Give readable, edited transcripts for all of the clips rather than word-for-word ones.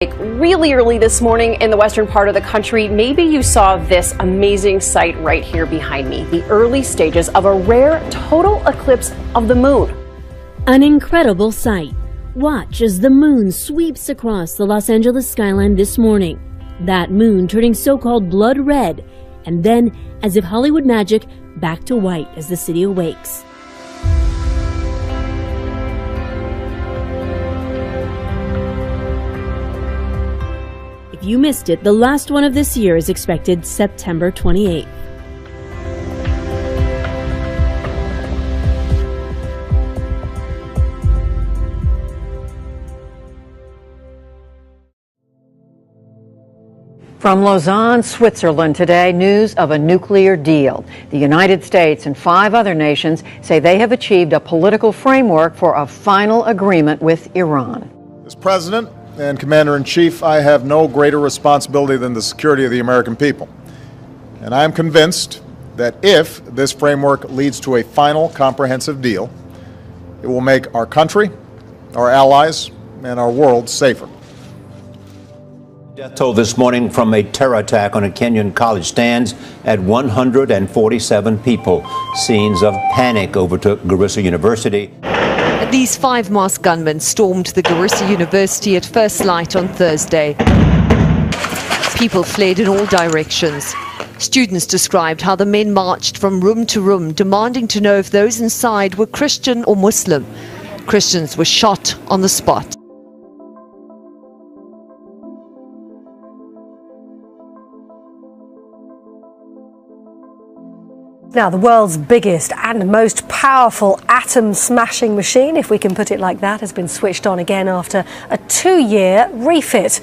Really early this morning in the western part of the country, maybe you saw this amazing sight right here behind me, the early stages of a rare total eclipse of the moon. An incredible sight. Watch as the moon sweeps across the Los Angeles skyline this morning. That moon turning so-called blood red, and then, as if Hollywood magic, back to white as the city awakes. If you missed it, the last one of this year is expected September 28th. From Lausanne, Switzerland today, news of a nuclear deal. The United States and 5 other nations say they have achieved a political framework for a final agreement with Iran. As President and Commander-in-Chief, I have no greater responsibility than the security of the American people. And I am convinced that if this framework leads to a final comprehensive deal, it will make our country, our allies, and our world safer. Death toll this morning from a terror attack on a Kenyan college stands at 147 people. Scenes of panic overtook Garissa University. At least 5 masked gunmen stormed the Garissa University at first light on Thursday. People fled in all directions. Students described how the men marched from room to room, demanding to know if those inside were Christian or Muslim. Christians were shot on the spot. Now, the world's biggest and most powerful atom-smashing machine, if we can put it like that, has been switched on again after a 2-year refit.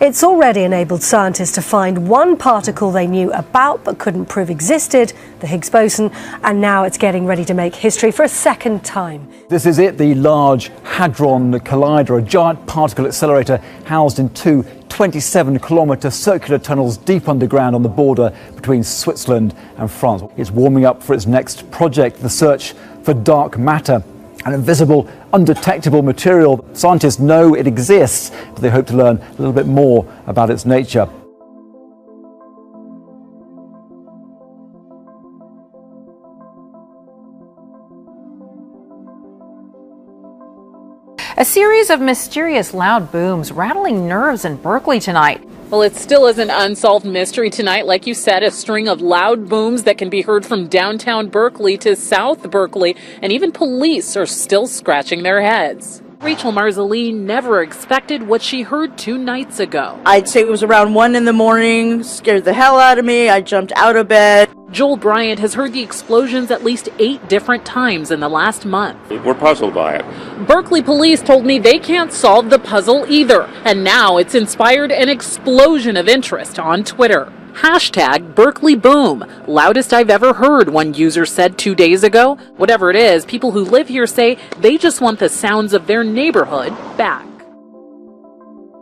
It's already enabled scientists to find one particle they knew about but couldn't prove existed, the Higgs boson, and now it's getting ready to make history for a second time. This is it, the Large Hadron Collider, a giant particle accelerator housed in 2 27-kilometre circular tunnels deep underground on the border between Switzerland and France. It's warming up for its next project, the search for dark matter, an invisible, undetectable material. Scientists know it exists, but they hope to learn a little bit more about its nature. A series of mysterious loud booms rattling nerves in Berkeley tonight. Well, it still is an unsolved mystery tonight. Like you said, a string of loud booms that can be heard from downtown Berkeley to South Berkeley, and even police are still scratching their heads. Rachel Marzali never expected what she heard 2 nights ago. I'd say it was around 1 in the morning, scared the hell out of me. I jumped out of bed. Joel Bryant has heard the explosions at least 8 different times in the last month. We're puzzled by it. Berkeley police told me they can't solve the puzzle either, and now it's inspired an explosion of interest on Twitter. Hashtag Berkeley Boom, loudest I've ever heard, one user said 2 days ago. Whatever it is, people who live here say they just want the sounds of their neighborhood back.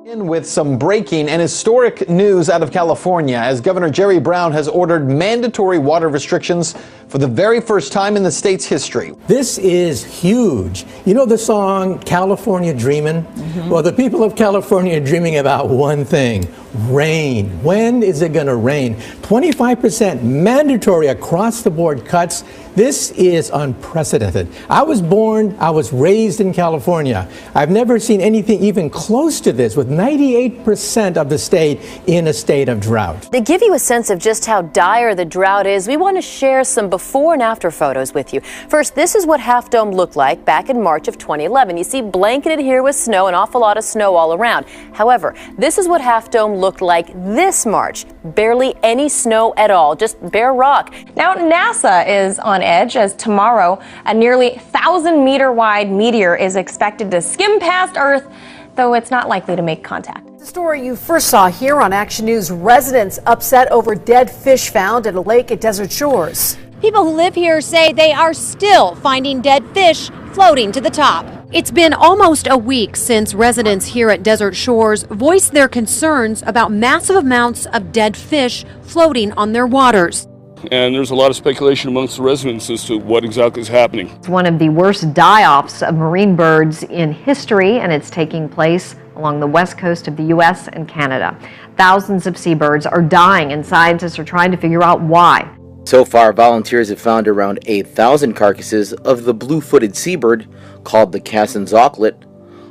With some breaking and historic news out of California, as Governor Jerry Brown has ordered mandatory water restrictions for the very first time in the state's history. This is huge. You know the song California Dreamin'? Well, the people of California are dreaming about one thing: rain. When is it going to rain? 25% mandatory across the board cuts. This is unprecedented. I was raised in California. I've never seen anything even close to this, with 98% of the state in a state of drought. To give you a sense of just how dire the drought is, we want to share some before and after photos with you. First, this is what Half Dome looked like back in March of 2011. You see blanketed here with snow, an awful lot of snow all around. However, this is what Half Dome looked like this March. Barely any snow at all, just bare rock. Now, NASA is on edge as tomorrow a nearly 1,000-meter wide meteor is expected to skim past Earth, though it's not likely to make contact. The story you first saw here on Action News: residents upset over dead fish found at a lake at Desert Shores. People who live here say they are still finding dead fish floating to the top. It's been almost a week since residents here at Desert Shores voiced their concerns about massive amounts of dead fish floating on their waters. and there's a lot of speculation amongst the residents as to what exactly is happening. It's one of the worst die-offs of marine birds in history, and it's taking place along the west coast of the U.S. and Canada. Thousands of seabirds are dying, and scientists are trying to figure out why. So far, volunteers have found around 8,000 carcasses of the blue-footed seabird called the Cassin's auklet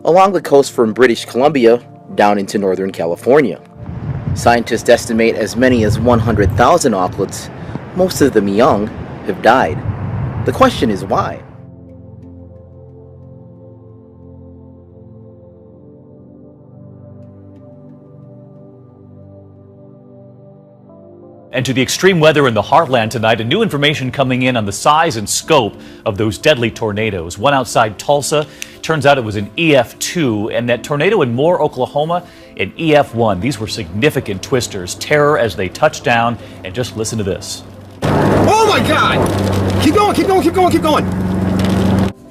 along the coast from British Columbia down into Northern California. Scientists estimate as many as 100,000 auklets, most of them young, have died. The question is why? And to the extreme weather in the heartland tonight, and new information coming in on the size and scope of those deadly tornadoes. One outside Tulsa, turns out it was an EF2, and that tornado in Moore, Oklahoma, an EF1. These were significant twisters, terror as they touched down, and just listen to this. Oh my God! Keep going, keep going, keep going, keep going!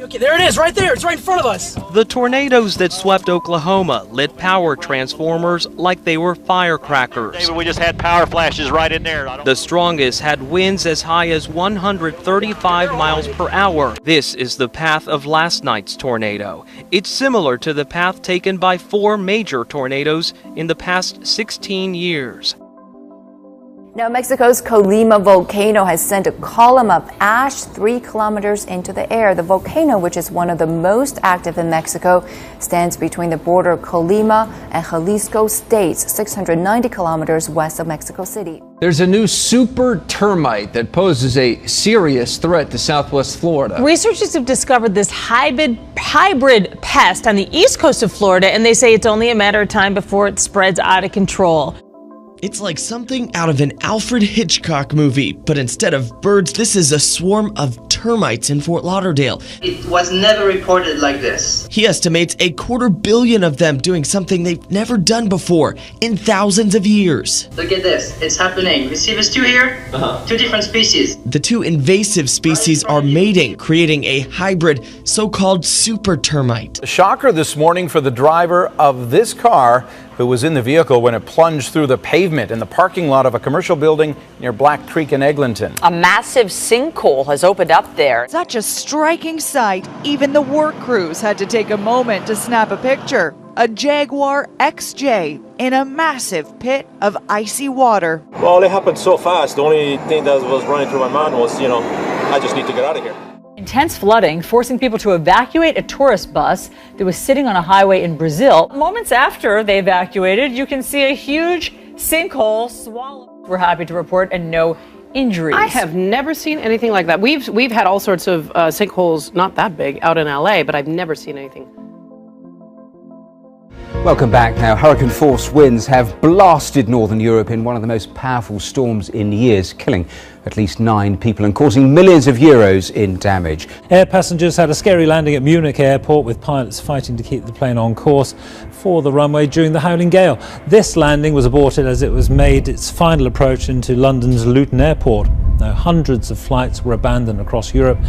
Okay, there it is, right there, it's right in front of us! The tornadoes that swept Oklahoma lit power transformers like they were firecrackers. David, we just had power flashes right in there. The strongest had winds as high as 135 miles per hour. This is the path of last night's tornado. It's similar to the path taken by 4 major tornadoes in the past 16 years. Now, Mexico's Colima volcano has sent a column of ash 3 kilometers into the air. The volcano, which is one of the most active in Mexico, stands between the border of Colima and Jalisco states, 690 kilometers west of Mexico City. There's a new super termite that poses a serious threat to Southwest Florida. Researchers have discovered this hybrid pest on the east coast of Florida, and they say it's only a matter of time before it spreads out of control. It's like something out of an Alfred Hitchcock movie, but instead of birds, this is a swarm of termites in Fort Lauderdale. It was never reported like this. He estimates 250 million of them doing something they've never done before in thousands of years. Look at this, it's happening. You see these 2 here? 2 different species. The 2 invasive species are mating, creating a hybrid so-called super termite. A shocker this morning for the driver of this car who was in the vehicle when it plunged through the pavement in the parking lot of a commercial building near Black Creek in Eglinton. A massive sinkhole has opened up there. Such a striking sight, even the work crews had to take a moment to snap a picture. A Jaguar XJ in a massive pit of icy water. Well, it happened so fast. The only thing that was running through my mind was, I just need to get out of here. Intense flooding forcing people to evacuate a tourist bus that was sitting on a highway in Brazil. Moments after they evacuated, you can see a huge sinkhole swallowed. We're happy to report and no injuries. I have never seen anything like that. We've had all sorts of sinkholes, not that big, out in LA, but I've never seen anything. Welcome back now. Hurricane force winds have blasted northern Europe in one of the most powerful storms in years, killing at least 9 people and causing millions of euros in damage. Air passengers had a scary landing at Munich airport with pilots fighting to keep the plane on course for the runway during the howling gale. This landing was aborted as it was made its final approach into London's Luton airport. Now, hundreds of flights were abandoned across Europe.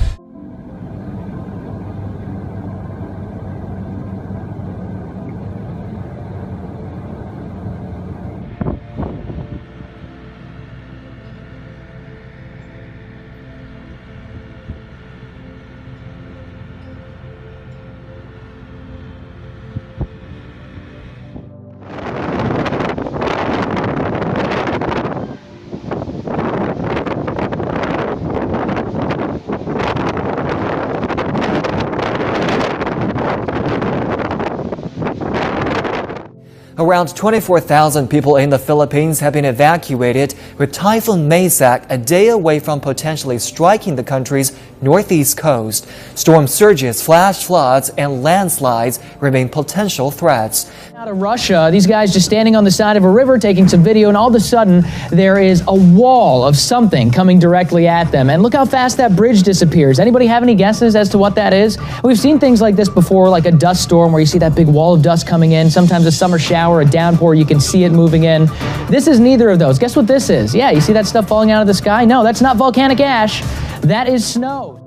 Around 24,000 people in the Philippines have been evacuated, with Typhoon Maysak a day away from potentially striking the country's northeast coast. Storm surges, flash floods, and landslides remain potential threats. Out of Russia, these guys just standing on the side of a river taking some video, and all of a sudden there is a wall of something coming directly at them. And look how fast that bridge disappears. Anybody have any guesses as to what that is? We've seen things like this before, like a dust storm where you see that big wall of dust coming in, sometimes a summer shower, a downpour, you can see it moving in. This is neither of those. Guess what this is? Yeah, you see that stuff falling out of the sky? No, that's not volcanic ash. That is snow.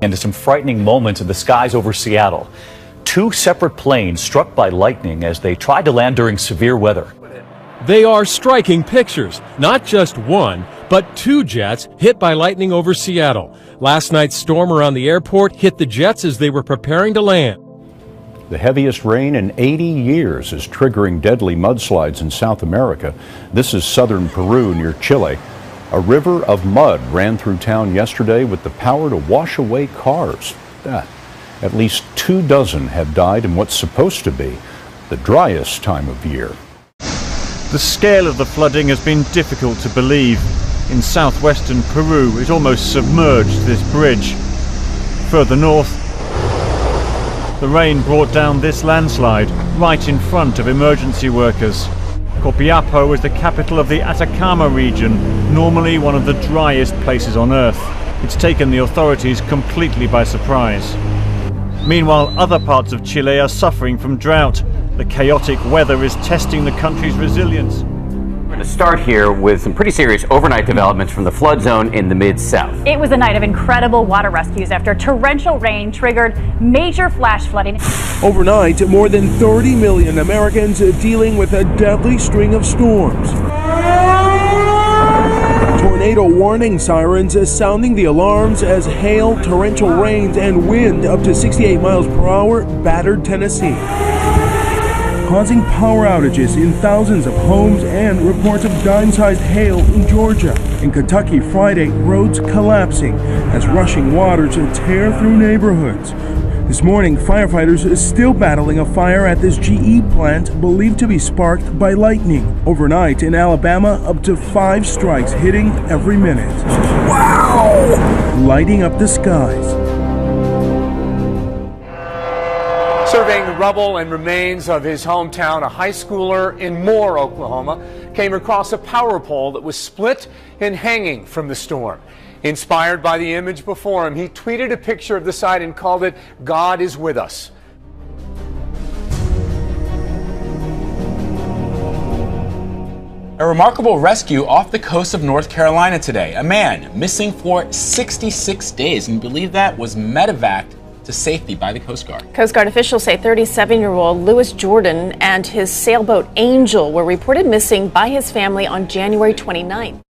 And to some frightening moments in the skies over Seattle. two separate planes struck by lightning as they tried to land during severe weather. They are striking pictures. Not just one, but two jets hit by lightning over Seattle. Last night's storm around the airport hit the jets as they were preparing to land. The heaviest rain in 80 years is triggering deadly mudslides in South America. This is southern Peru near Chile. A river of mud ran through town yesterday with the power to wash away cars. At least 24 have died in what's supposed to be the driest time of year. The scale of the flooding has been difficult to believe. In southwestern Peru, it almost submerged this bridge. Further north, the rain brought down this landslide right in front of emergency workers. Copiapó is the capital of the Atacama region, normally one of the driest places on Earth. It's taken the authorities completely by surprise. Meanwhile, other parts of Chile are suffering from drought. The chaotic weather is testing the country's resilience. We're going to start here with some pretty serious overnight developments from the flood zone in the mid-south. It was a night of incredible water rescues after torrential rain triggered major flash flooding. Overnight, more than 30 million Americans dealing with a deadly string of storms. Tornado warning sirens sounding the alarms as hail, torrential rains, and wind up to 68 miles per hour battered Tennessee, causing power outages in thousands of homes and reports of dime-sized hail in Georgia. In Kentucky Friday, roads collapsing as rushing waters tear through neighborhoods. This morning, firefighters are still battling a fire at this GE plant believed to be sparked by lightning. Overnight in Alabama, up to 5 strikes hitting every minute. Wow! Lighting up the skies. Surveying the rubble and remains of his hometown, a high schooler in Moore, Oklahoma, came across a power pole that was split and hanging from the storm. Inspired by the image before him, he tweeted a picture of the site and called it, "God is with us." A remarkable rescue off the coast of North Carolina today. A man missing for 66 days, and believe that was medevaced to safety by the Coast Guard. Coast Guard officials say 37-year-old Lewis Jordan and his sailboat Angel were reported missing by his family on January 29th.